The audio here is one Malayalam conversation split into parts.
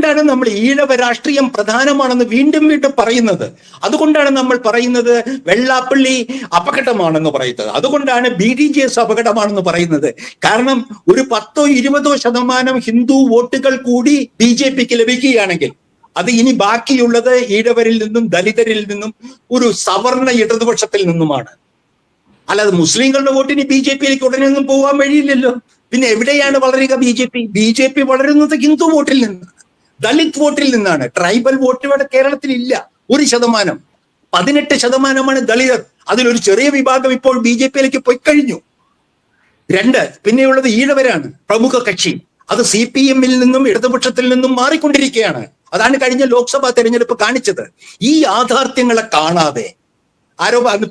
അതുകൊണ്ടാണ് നമ്മൾ ഈഴവ രാഷ്ട്രീയം പ്രധാനമാണെന്ന് വീണ്ടും വീണ്ടും പറയുന്നത്. അതുകൊണ്ടാണ് നമ്മൾ പറയുന്നത് വെള്ളാപ്പള്ളി അപകടമാണെന്ന് പറയുന്നത്. അതുകൊണ്ടാണ് BDJS അപകടമാണെന്ന് പറയുന്നത്. കാരണം ഒരു 10-20% ഹിന്ദു വോട്ടുകൾ കൂടി BJPക്ക് ലഭിക്കുകയാണെങ്കിൽ അത് ഇനി ബാക്കിയുള്ളത് ഈഴവരിൽ നിന്നും ദലിതരിൽ നിന്നും ഒരു സവർണ ഇടതുപക്ഷത്തിൽ നിന്നുമാണ്. അല്ലാതെ മുസ്ലിങ്ങളുടെ വോട്ടിന് BJPയിലേക്ക് ഉടനെ ഒന്നും പോകാൻ വഴിയില്ലല്ലോ. പിന്നെ എവിടെയാണ് വളരുക BJP വളരുന്നത് ഹിന്ദു വോട്ടിൽ നിന്ന്, ദലിത് വോട്ടിൽ നിന്നാണ്. ട്രൈബൽ വോട്ട് ഇവിടെ കേരളത്തിൽ ഇല്ല. 1%. 18% ദളിതർ. അതിലൊരു ചെറിയ വിഭാഗം ഇപ്പോൾ BJPയിലേക്ക് പോയി കഴിഞ്ഞു. 2, പിന്നെയുള്ളത് ഈഴവരാണ് പ്രമുഖ കക്ഷി. അത് CPM-ൽ നിന്നും ഇടതുപക്ഷത്തിൽ നിന്നും മാറിക്കൊണ്ടിരിക്കുകയാണ്. അതാണ് കഴിഞ്ഞ ലോക്സഭാ തെരഞ്ഞെടുപ്പ് കാണിച്ചത്. ഈ യാഥാർത്ഥ്യങ്ങളെ കാണാതെ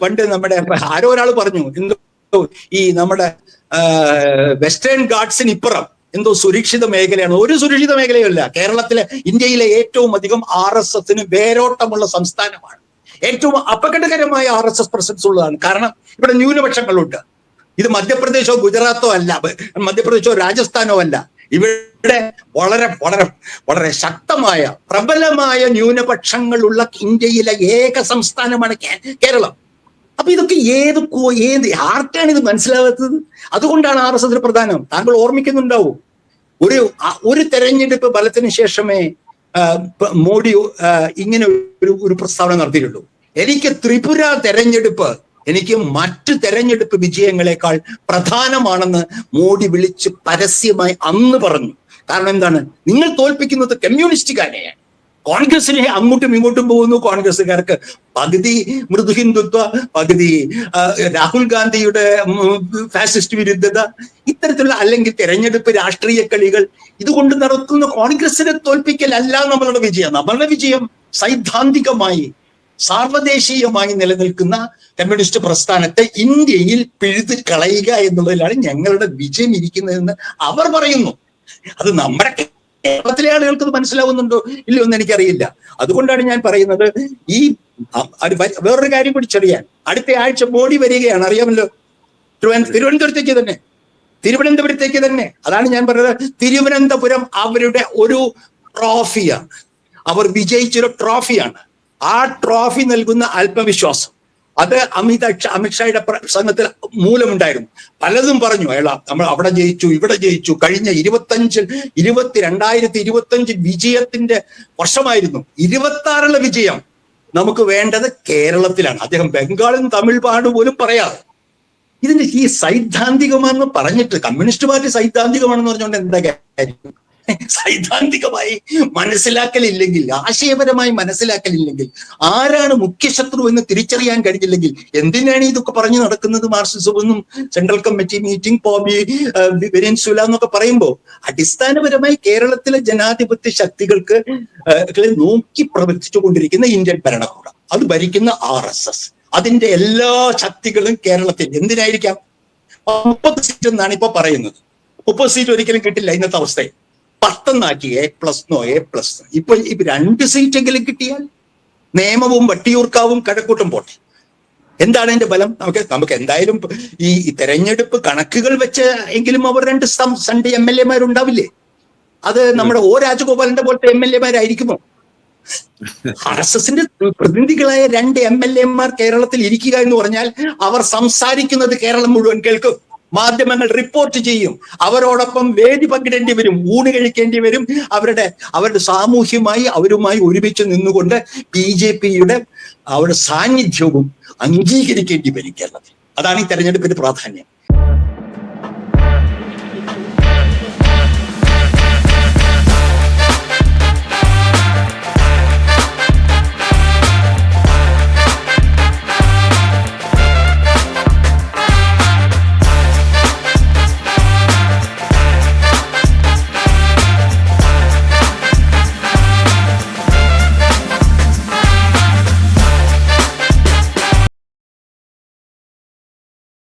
പണ്ട് നമ്മുടെ ആരോ ഒരാൾ പറഞ്ഞു എന്തോ ഈ നമ്മുടെ വെസ്റ്റേൺ ഗാർഡ്സിന് ഇപ്പുറം എന്തോ സുരക്ഷിത മേഖലയാണ്. ഒരു സുരക്ഷിത മേഖലയല്ല. കേരളത്തിലെ, ഇന്ത്യയിലെ ഏറ്റവും അധികം RSSന് വേരോട്ടമുള്ള സംസ്ഥാനമാണ്. ഏറ്റവും അപകടകരമായ RSS പ്രസൻസ് ഉള്ളതാണ്. കാരണം ഇവിടെ ന്യൂനപക്ഷങ്ങളുണ്ട്. ഇത് മധ്യപ്രദേശോ ഗുജറാത്തോ അല്ല, മധ്യപ്രദേശോ രാജസ്ഥാനോ അല്ല. ഇവിടെ വളരെ വളരെ വളരെ ശക്തമായ പ്രബലമായ ന്യൂനപക്ഷങ്ങളുള്ള ഇന്ത്യയിലെ ഏക സംസ്ഥാനമാണ് കേരളം. അപ്പൊ ഇതൊക്കെ ആർക്കാണ് ഇത് മനസ്സിലാവാത്തത്? അതുകൊണ്ടാണ് RSS പ്രധാനം. താങ്കൾ ഓർമ്മിക്കുന്നുണ്ടാവും, ഒരു തെരഞ്ഞെടുപ്പ് ഫലത്തിന് ശേഷമേ മോഡി ഇങ്ങനെ ഒരു പ്രസ്താവന നടത്തിയിട്ടുള്ളൂ. എനിക്ക് ത്രിപുര തെരഞ്ഞെടുപ്പ് എനിക്ക് മറ്റു തെരഞ്ഞെടുപ്പ് വിജയങ്ങളെക്കാൾ പ്രധാനമാണെന്ന് മോഡി വിളിച്ച് പരസ്യമായി അന്ന് പറഞ്ഞു. കാരണം എന്താണ്? നിങ്ങൾ തോൽപ്പിക്കുന്നത് കമ്മ്യൂണിസ്റ്റുകാരെയാണ്. കോൺഗ്രസിനെ അങ്ങോട്ടും ഇങ്ങോട്ടും പോകുന്നു. കോൺഗ്രസ്സുകാർക്ക് പകുതി മൃദു ഹിന്ദുത്വ, പകുതി രാഹുൽ ഗാന്ധിയുടെ ഫാസിസ്റ്റ് വിരുദ്ധത, ഇത്തരത്തിലുള്ള അല്ലെങ്കിൽ തെരഞ്ഞെടുപ്പ് രാഷ്ട്രീയ കളികൾ ഇതുകൊണ്ട് നടത്തുന്ന കോൺഗ്രസിനെ തോൽപ്പിക്കലല്ല നമ്മളുടെ വിജയം. നമ്മളുടെ വിജയം സൈദ്ധാന്തികമായി സാർവദേശീയമായി നിലനിൽക്കുന്ന കമ്മ്യൂണിസ്റ്റ് പ്രസ്ഥാനത്തെ ഇന്ത്യയിൽ പിഴുത് കളയുക എന്നുള്ളതിലാണ് ഞങ്ങളുടെ വിജയം ഇരിക്കുന്നതെന്ന് അവർ പറയുന്നു. അത് നമ്മുടെ കേരളത്തിലെ ആളുകൾക്ക് അത് മനസ്സിലാവുന്നുണ്ടോ ഇല്ലയോ എന്ന് എനിക്കറിയില്ല. അതുകൊണ്ടാണ് ഞാൻ പറയുന്നത്, ഈ വേറൊരു കാര്യം കൂടി ചെറിയാൻ, അടുത്ത ആഴ്ച മോഡി വരികയാണ്, അറിയാമല്ലോ. തിരുവനന്തപുരത്തേക്ക് തന്നെ. അതാണ് ഞാൻ പറഞ്ഞത്, തിരുവനന്തപുരം അവരുടെ ഒരു ട്രോഫിയാണ്. അവർ വിജയിച്ചൊരു ട്രോഫിയാണ്. ആ ട്രോഫി നൽകുന്ന ആത്മവിശ്വാസം അത് അമിത്ഷായുടെ പ്രസംഗത്തിൽ മൂലമുണ്ടായിരുന്നു. പലതും പറഞ്ഞു, നമ്മൾ അവിടെ ജയിച്ചു, ഇവിടെ ജയിച്ചു. കഴിഞ്ഞ 2025 വിജയത്തിന്റെ വർഷമായിരുന്നു. 26 വിജയം നമുക്ക് വേണ്ടത് കേരളത്തിലാണ്. അദ്ദേഹം ബംഗാളിൽ തമിഴ് പാട് പോലും പറയാതെ ഇതിന്റെ ഈ സൈദ്ധാന്തികമാണെന്ന് പറഞ്ഞിട്ട്, കമ്മ്യൂണിസ്റ്റ് പാർട്ടി സൈദ്ധാന്തികമാണെന്ന് പറഞ്ഞുകൊണ്ട് എന്താ കാര്യം? സൈദ്ധാന്തികമായി മനസ്സിലാക്കലില്ലെങ്കിൽ, ആശയപരമായി മനസ്സിലാക്കലില്ലെങ്കിൽ, ആരാണ് മുഖ്യശത്രു എന്ന് തിരിച്ചറിയാൻ കഴിഞ്ഞില്ലെങ്കിൽ എന്തിനാണ് ഇതൊക്കെ പറഞ്ഞു നടക്കുന്നത്? മാർക്സിസമെന്നും സെൻട്രൽ കമ്മിറ്റി മീറ്റിംഗ്, പോബി, വെനിൻസുല എന്നൊക്കെ പറയുമ്പോൾ അടിസ്ഥാനപരമായി കേരളത്തിലെ ജനാധിപത്യ ശക്തികൾക്ക് നോക്കി പ്രവർത്തിച്ചുകൊണ്ടിരിക്കുന്ന ഇന്ത്യൻ ഭരണകൂടം, അത് ഭരിക്കുന്ന RSS, അതിന്റെ എല്ലാ ശക്തികളും കേരളത്തിൽ എന്തിനായിരിക്കാം? 30 സീറ്റ് എന്നാണ് ഇപ്പൊ പറയുന്നത്. 30 സീറ്റ് ഒരിക്കലും കിട്ടില്ല ഇന്നത്തെ അവസ്ഥയിൽ. 10 A+. ഇപ്പൊ 2 സീറ്റെങ്കിലും കിട്ടിയാൽ നേമവും വട്ടിയൂർക്കാവും കഴക്കൂട്ടും പോട്ടെ. എന്താണ് എന്റെ ബലം? നമുക്ക് എന്തായാലും ഈ തെരഞ്ഞെടുപ്പ് കണക്കുകൾ വെച്ച് എങ്കിലും അവർ 2 സൺഡേ MLA-മാരുണ്ടാവില്ലേ? അത് നമ്മുടെ രാജഗോപാലന്റെ പോലത്തെ MLA-മാരായിരിക്കുമോ? RSSന്റെ പ്രതിനിധികളായ 2 MLA-മാർ കേരളത്തിൽ ഇരിക്കുക എന്ന് പറഞ്ഞാൽ അവർ സംസാരിക്കുന്നത് കേരളം മുഴുവൻ കേൾക്കും. മാധ്യമങ്ങൾ റിപ്പോർട്ട് ചെയ്യും. അവരോടൊപ്പം വേദി പങ്കിടേണ്ടി വരും, ഊണ് കഴിക്കേണ്ടി വരും. അവരുടെ സാമൂഹ്യമായി അവരുമായി ഒരുമിച്ച് നിന്നുകൊണ്ട് BJPയുടെ അവരുടെ സാന്നിധ്യവും അംഗീകരിക്കേണ്ടി വരും കേരളത്തിൽ. അതാണ് ഈ തെരഞ്ഞെടുപ്പിന്റെ പ്രാധാന്യം.